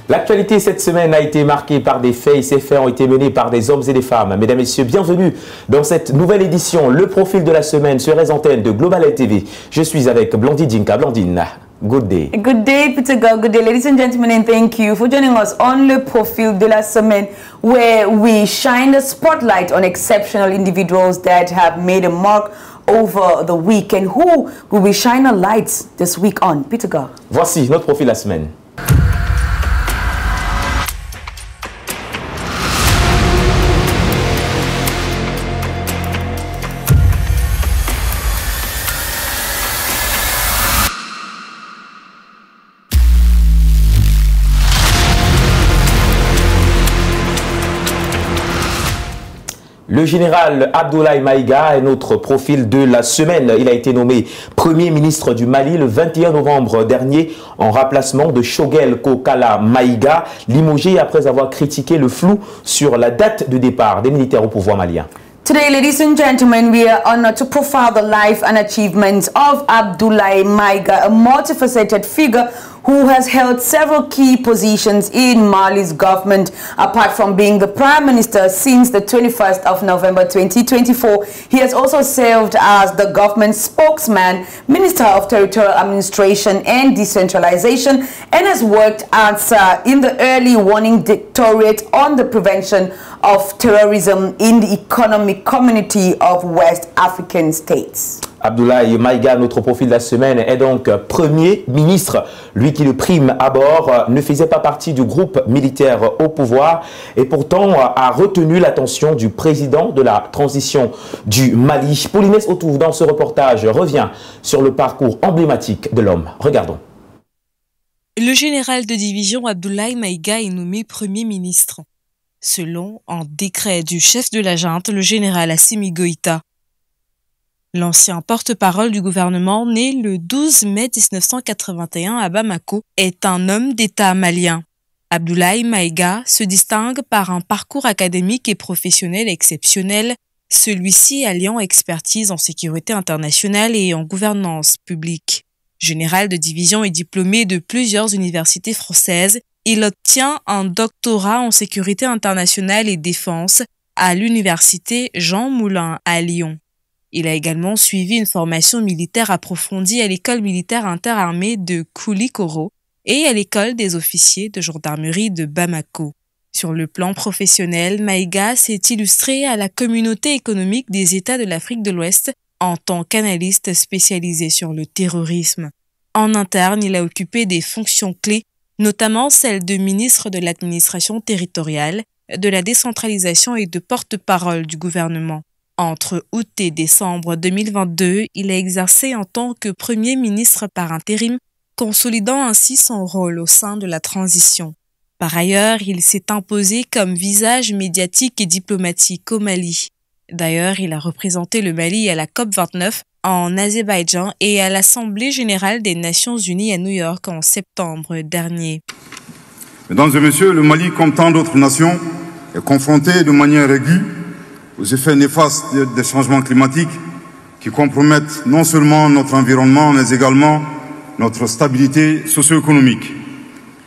L'actualité cette semaine a été marquée par des faits et ces faits ont été menés par des hommes et des femmes. Mesdames et messieurs, bienvenue dans cette nouvelle édition, le profil de la semaine sur les antennes de Global TV. Je suis avec Blondie Dinka. Blondine, good day. Good day, Peter God. Good day, ladies and gentlemen, and thank you for joining us on Le Profil de la Semaine, where we shine the spotlight on exceptional individuals that have made a mark over the week. And who will we shine a light this week on? Peter God. Voici notre profil de la semaine. Le général Abdoulaye Maïga est notre profil de la semaine. Il a été nommé Premier ministre du Mali le 21 novembre dernier en remplacement de Choguel Kokala Maïga, limogé après avoir critiqué le flou sur la date de départ des militaires au pouvoir malien. Today, ladies and gentlemen, we are honored to profile the life and achievements of Abdoulaye Maïga, a multifaceted figure who has held several key positions in Mali's government. Apart from being the Prime Minister since the 21st of November 2024, he has also served as the government spokesman, Minister of Territorial Administration and Decentralization, and has worked as in the early warning directorate on the prevention of terrorism in the economic community of West African states. Abdoulaye Maïga, notre profil de la semaine, est donc Premier ministre. Lui qui, le prime abord, ne faisait pas partie du groupe militaire au pouvoir et pourtant a retenu l'attention du président de la transition du Mali. Paulinès Autour, dans ce reportage, revient sur le parcours emblématique de l'homme. Regardons. Le général de division Abdoulaye Maïga est nommé Premier ministre, selon un décret du chef de la junte, le général Assimi Goïta. L'ancien porte-parole du gouvernement, né le 12 mai 1981 à Bamako, est un homme d'État malien. Abdoulaye Maïga se distingue par un parcours académique et professionnel exceptionnel, celui-ci alliant expertise en sécurité internationale et en gouvernance publique. Général de division et diplômé de plusieurs universités françaises, il obtient un doctorat en sécurité internationale et défense à l'université Jean Moulin à Lyon. Il a également suivi une formation militaire approfondie à l'école militaire interarmée de Koulikoro et à l'école des officiers de gendarmerie de Bamako. Sur le plan professionnel, Maïga s'est illustré à la communauté économique des États de l'Afrique de l'Ouest en tant qu'analyste spécialisé sur le terrorisme. En interne, il a occupé des fonctions clés, notamment celle de ministre de l'administration territoriale, de la décentralisation et de porte-parole du gouvernement. Entre août et décembre 2022, il a exercé en tant que Premier ministre par intérim, consolidant ainsi son rôle au sein de la transition. Par ailleurs, il s'est imposé comme visage médiatique et diplomatique au Mali. D'ailleurs, il a représenté le Mali à la COP29 en Azerbaïdjan et à l'Assemblée générale des Nations unies à New York en septembre dernier. Mesdames et messieurs, le Mali, comme tant d'autres nations, est confronté de manière aiguë aux effets néfastes des changements climatiques qui compromettent non seulement notre environnement, mais également notre stabilité socio-économique.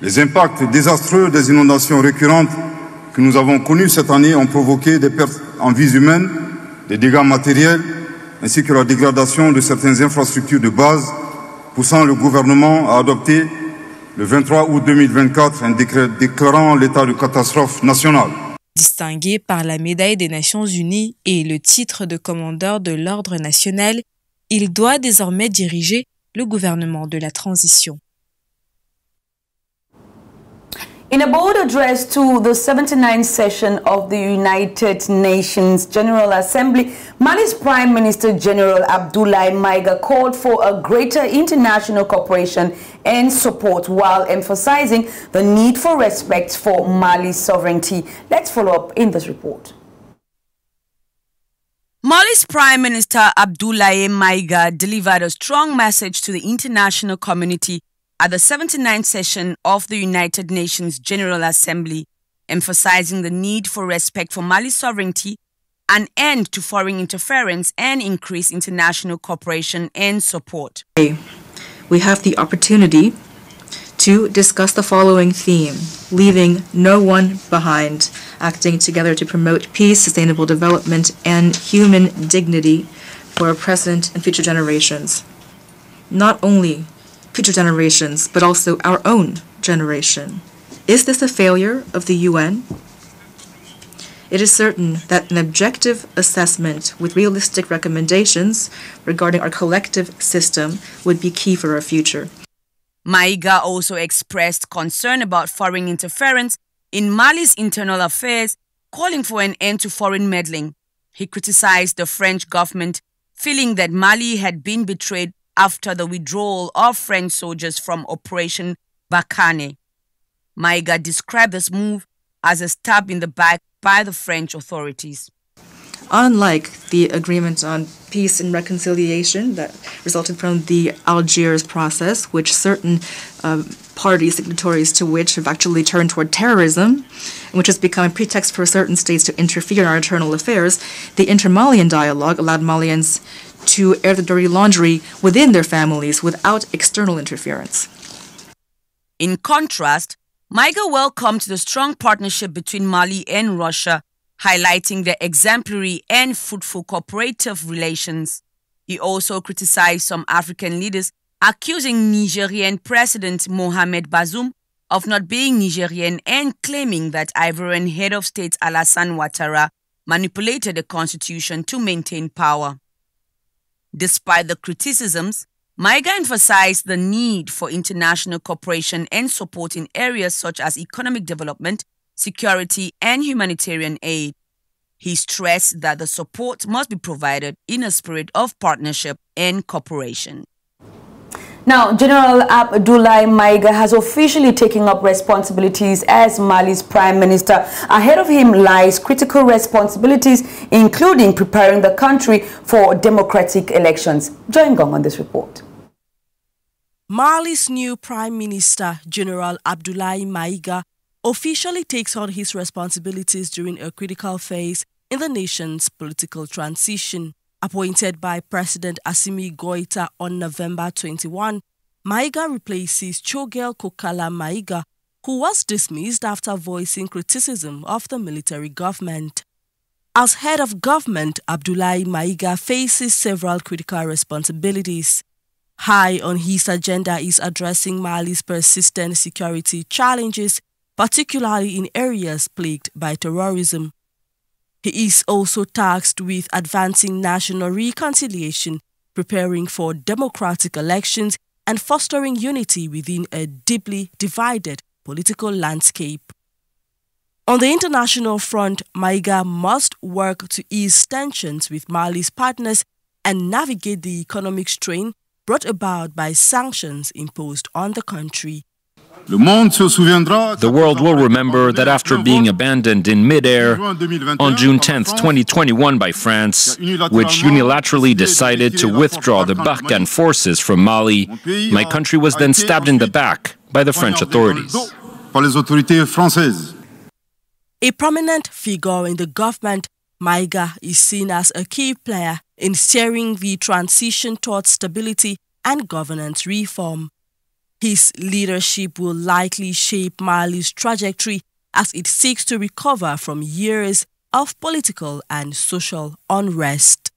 Les impacts désastreux des inondations récurrentes que nous avons connues cette année ont provoqué des pertes en vies humaines, des dégâts matériels, ainsi que la dégradation de certaines infrastructures de base, poussant le gouvernement à adopter le 23 août 2024 un décret déclarant l'état de catastrophe nationale. Distingué par la médaille des Nations Unies et le titre de commandeur de l'ordre national, il doit désormais diriger le gouvernement de la transition. In a bold address to the 79th session of the United Nations General Assembly, Mali's Prime Minister General Abdoulaye Maïga called for a greater international cooperation and support while emphasizing the need for respect for Mali's sovereignty. Let's follow up in this report. Mali's Prime Minister Abdoulaye Maïga delivered a strong message to the international community at the 79th session of the United Nations General Assembly, emphasizing the need for respect for Mali's sovereignty, an end to foreign interference, and increase international cooperation and support. We have the opportunity to discuss the following theme: leaving no one behind, acting together to promote peace, sustainable development, and human dignity for present and future generations. Not only future generations, but also our own generation. Is this a failure of the UN? It is certain that an objective assessment with realistic recommendations regarding our collective system would be key for our future. Maïga also expressed concern about foreign interference in Mali's internal affairs, calling for an end to foreign meddling. He criticized the French government, feeling that Mali had been betrayed after the withdrawal of French soldiers from Operation Barkhane. Maïga described this move as a stab in the back by the French authorities. Unlike the agreement on peace and reconciliation that resulted from the Algiers process, which certain parties, signatories to which have actually turned toward terrorism, which has become a pretext for certain states to interfere in our internal affairs, the inter-Malian dialogue allowed Malians to air the dirty laundry within their families without external interference. In contrast, Maïga welcomed the strong partnership between Mali and Russia, highlighting their exemplary and fruitful cooperative relations. He also criticized some African leaders, accusing Nigerian President Mohamed Bazoum of not being Nigerian and claiming that Ivorian head of state Alassane Ouattara manipulated the constitution to maintain power. Despite the criticisms, Maïga emphasized the need for international cooperation and support in areas such as economic development, security, and humanitarian aid. He stressed that the support must be provided in a spirit of partnership and cooperation. Now, General Abdoulaye Maïga has officially taken up responsibilities as Mali's Prime Minister. Ahead of him lies critical responsibilities, including preparing the country for democratic elections. Join Gong on this report. Mali's new Prime Minister, General Abdoulaye Maïga, officially takes on his responsibilities during a critical phase in the nation's political transition. Appointed by President Assimi Goïta on November 21, Maïga replaces Choguel Kokala Maïga, who was dismissed after voicing criticism of the military government. As head of government, Abdoulaye Maïga faces several critical responsibilities. High on his agenda is addressing Mali's persistent security challenges, particularly in areas plagued by terrorism. He is also tasked with advancing national reconciliation, preparing for democratic elections, and fostering unity within a deeply divided political landscape. On the international front, Maïga must work to ease tensions with Mali's partners and navigate the economic strain brought about by sanctions imposed on the country. The world will remember that after being abandoned in mid-air on June 10, 2021 by France, which unilaterally decided to withdraw the Barkhane forces from Mali, my country was then stabbed in the back by the French authorities. A prominent figure in the government, Maïga is seen as a key player in steering the transition towards stability and governance reform. His leadership will likely shape Mali's trajectory as it seeks to recover from years of political and social unrest.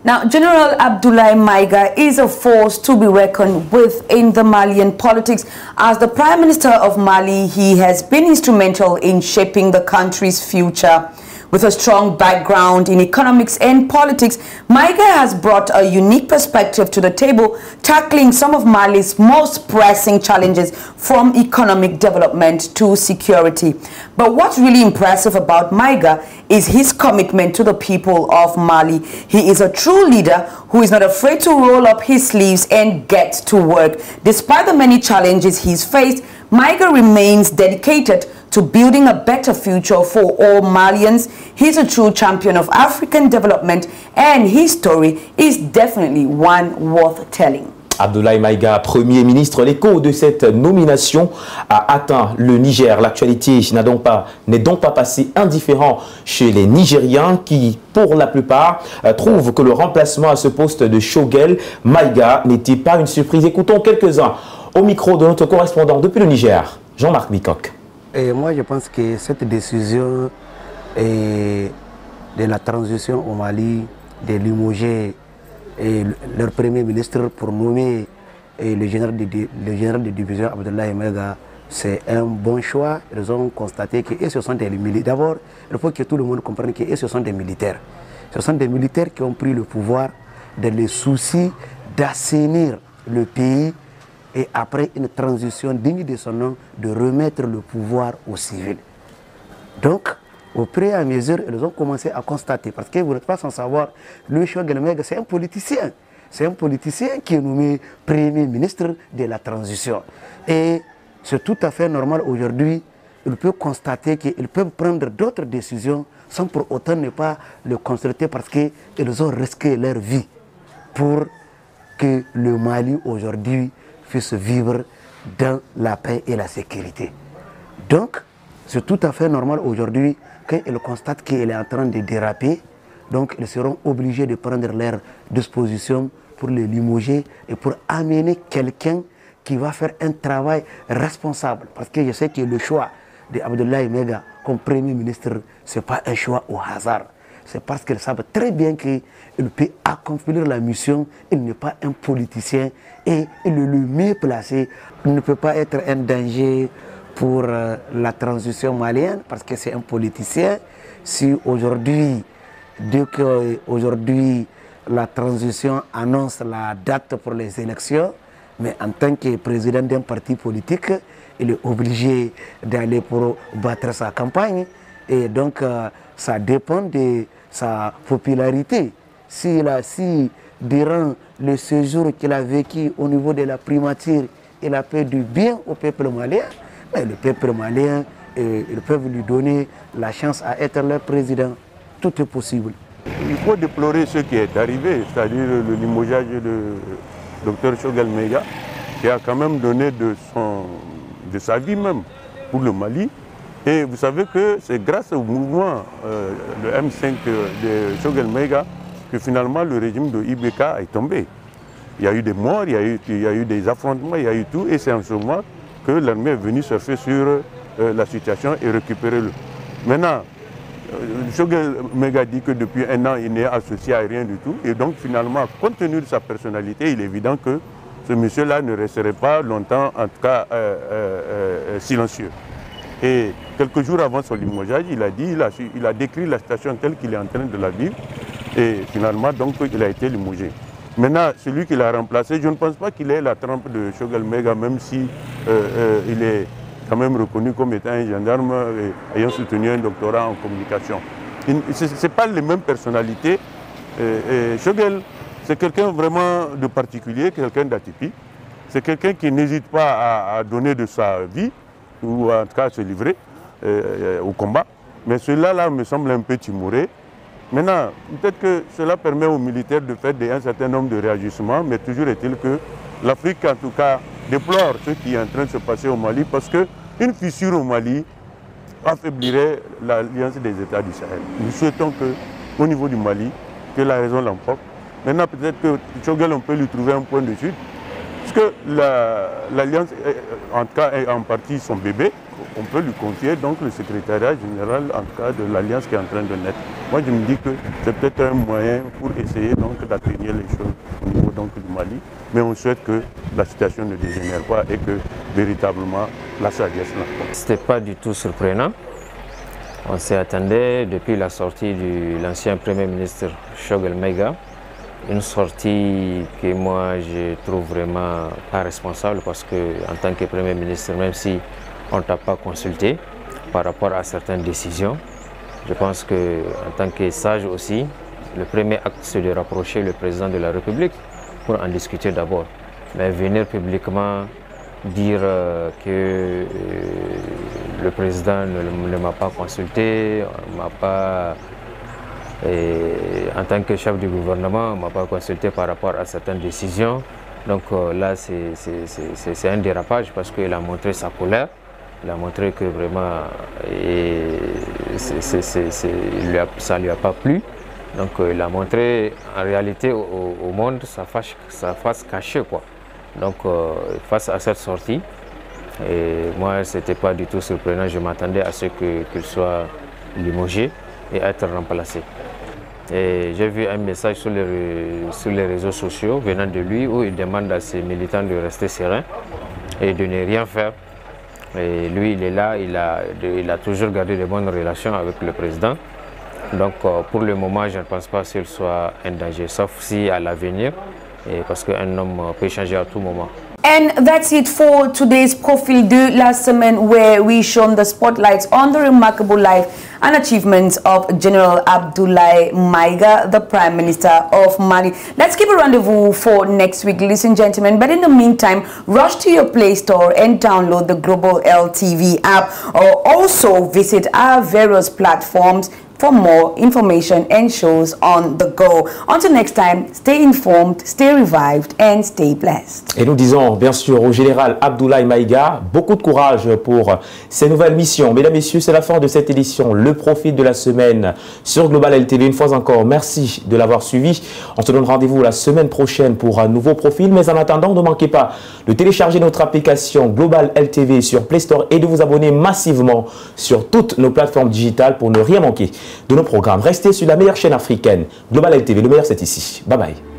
Now, General Abdoulaye Maïga is a force to be reckoned with in the Malian politics. As the Prime Minister of Mali, he has been instrumental in shaping the country's future. With a strong background in economics and politics, Maïga has brought a unique perspective to the table, tackling some of Mali's most pressing challenges, from economic development to security. But what's really impressive about Maïga is his commitment to the people of Mali. He is a true leader who is not afraid to roll up his sleeves and get to work. Despite the many challenges he's faced, Maïga remains dedicated to building a better future for all Malians. He's a true champion of African development, and his story is definitely one worth telling. Abdoulaye Maïga, Premier ministre, l'écho de cette nomination a atteint le Niger. L'actualité n'est donc pas passée indifférent chez les Nigériens qui, pour la plupart, trouvent que le remplacement à ce poste de Choguel Maïga n'était pas une surprise. Écoutons quelques-uns Au micro de notre correspondant depuis le Niger, Jean-Marc Bicoc. Et moi, je pense que cette décision de la transition au Mali, de limoger leur premier ministre pour nommer le général de division Abdoulaye Maïga, c'est un bon choix. Ils ont constaté que ce sont des militaires. D'abord, il faut que tout le monde comprenne que ce sont des militaires. Ce sont des militaires qui ont pris le pouvoir dans les soucis d'assainir le pays et après une transition digne de son nom, de remettre le pouvoir aux civils. Donc, au fur et à mesure, ils ont commencé à constater, parce que vous n'êtes pas sans savoir, Louis Choguel Maïga, c'est un politicien. C'est un politicien qui est nommé Premier ministre de la transition. Et c'est tout à fait normal aujourd'hui, il peut constater qu'ils peuvent prendre d'autres décisions sans pour autant ne pas le consulter parce qu'ils ont risqué leur vie pour que le Mali aujourd'hui puisse vivre dans la paix et la sécurité. Donc, c'est tout à fait normal aujourd'hui qu'ils constatent qu'il est en train de déraper. Donc, ils seront obligés de prendre leurs dispositions pour le limoger et pour amener quelqu'un qui va faire un travail responsable. Parce que je sais que le choix d'Abdoulaye Maïga comme Premier ministre, ce n'est pas un choix au hasard. C'est parce qu'ils savent très bien qu'il peut accomplir la mission. Il n'est pas un politicien et il est le mieux placé. Il ne peut pas être un danger pour la transition malienne parce que c'est un politicien. Si aujourd'hui, dès qu'aujourd'hui la transition annonce la date pour les élections, mais en tant que président d'un parti politique, il est obligé d'aller pour battre sa campagne. Et donc, ça dépend de sa popularité. Si durant le séjour qu'il a vécu au niveau de la primature, il a fait du bien au peuple malien, mais le peuple malien, ils peuvent lui donner la chance à être leur président. Tout est possible. Il faut déplorer ce qui est arrivé, c'est-à-dire le limogeage de Dr Choguel Maïga, qui a quand même donné de sa vie même pour le Mali. Et vous savez que c'est grâce au mouvement le M5 de Choguel Maïga que finalement le régime de IBK est tombé. Il y a eu des morts, il y a eu des affrontements, il y a eu tout. Et c'est en ce moment que l'armée est venue surfer sur la situation et récupérer le. Maintenant, Choguel Maïga dit que depuis un an, il n'est associé à rien du tout. Et donc finalement, compte tenu de sa personnalité, il est évident que ce monsieur-là ne resterait pas longtemps, en tout cas silencieux. Et quelques jours avant son limogeage, il a décrit la situation telle qu'il est en train de la vivre. Et finalement, donc, il a été limogé. Maintenant, celui qui l'a remplacé, je ne pense pas qu'il ait la trempe de Choguel Maïga, même si il est quand même reconnu comme étant un gendarme ayant soutenu un doctorat en communication. Ce n'est pas les mêmes personnalités. Choguel, c'est quelqu'un vraiment de particulier, quelqu'un d'atypique. C'est quelqu'un qui n'hésite pas à donner de sa vie, ou en tout cas à se livrer au combat. Mais cela-là me semble un peu timoré. Maintenant, peut-être que cela permet aux militaires de faire un certain nombre de réagissements, mais toujours est-il que l'Afrique, en tout cas, déplore ce qui est en train de se passer au Mali, parce qu'une fissure au Mali affaiblirait l'alliance des États du Sahel. Nous souhaitons qu'au niveau du Mali, que la raison l'emporte. Maintenant, peut-être que Choguel, on peut lui trouver un point de chute, puisque l'alliance, en tout cas, est en partie son bébé. On peut lui confier donc le secrétariat général, en tout cas, de l'alliance qui est en train de naître. Moi, je me dis que c'est peut-être un moyen pour essayer donc d'atténuer les choses au niveau donc du Mali. Mais on souhaite que la situation ne dégénère pas et que véritablement la sagesse l'emporte. Ce n'était pas du tout surprenant. On s'y attendait depuis la sortie de l'ancien Premier ministre Choguel Maïga. Une sortie que moi je trouve vraiment pas responsable parce que en tant que Premier ministre, même si on ne t'a pas consulté par rapport à certaines décisions, je pense qu'en tant que sage aussi, le premier acte c'est de rapprocher le président de la République pour en discuter d'abord. Mais venir publiquement dire que le président ne m'a pas consulté, m'a pas... Et en tant que chef du gouvernement, on ne m'a pas consulté par rapport à certaines décisions. Donc là, c'est un dérapage parce qu'il a montré sa colère. Il a montré que vraiment, ça ne lui a pas plu. Donc il a montré en réalité au monde sa face cachée, quoi. Donc face à cette sortie, et moi ce n'était pas du tout surprenant, je m'attendais à ce qu'il soit limogé et être remplacé. Et j'ai vu un message sur les réseaux sociaux venant de lui où il demande à ses militants de rester sereins et de ne rien faire. Et lui, il est là, il a toujours gardé de bonnes relations avec le président. Donc pour le moment, je ne pense pas qu'il soit un danger, sauf si à l'avenir, parce qu'un homme peut changer à tout moment. And that's it for today's Profil de la Semaine, where we shone the spotlights on the remarkable life and achievements of General Abdoulaye Maiga, the Prime Minister of Mali. Let's keep a rendezvous for next week, ladies and gentlemen. But in the meantime, rush to your Play Store and download the Global LTV app, or also visit our various platforms for more information and shows on the go. Until next time, stay informed, stay revived, and stay blessed. Et nous disons bien sûr au général Abdoulaye Maiga, beaucoup de courage pour ces nouvelles missions. Mesdames, Messieurs, c'est la fin de cette édition, le Profil de la Semaine sur Global LTV. Une fois encore, merci de l'avoir suivi. On se donne rendez-vous la semaine prochaine pour un nouveau profil. Mais en attendant, ne manquez pas de télécharger notre application Global LTV sur Play Store et de vous abonner massivement sur toutes nos plateformes digitales pour ne rien manquer de nos programmes. Restez sur la meilleure chaîne africaine, Global LTV. Le meilleur, c'est ici. Bye bye.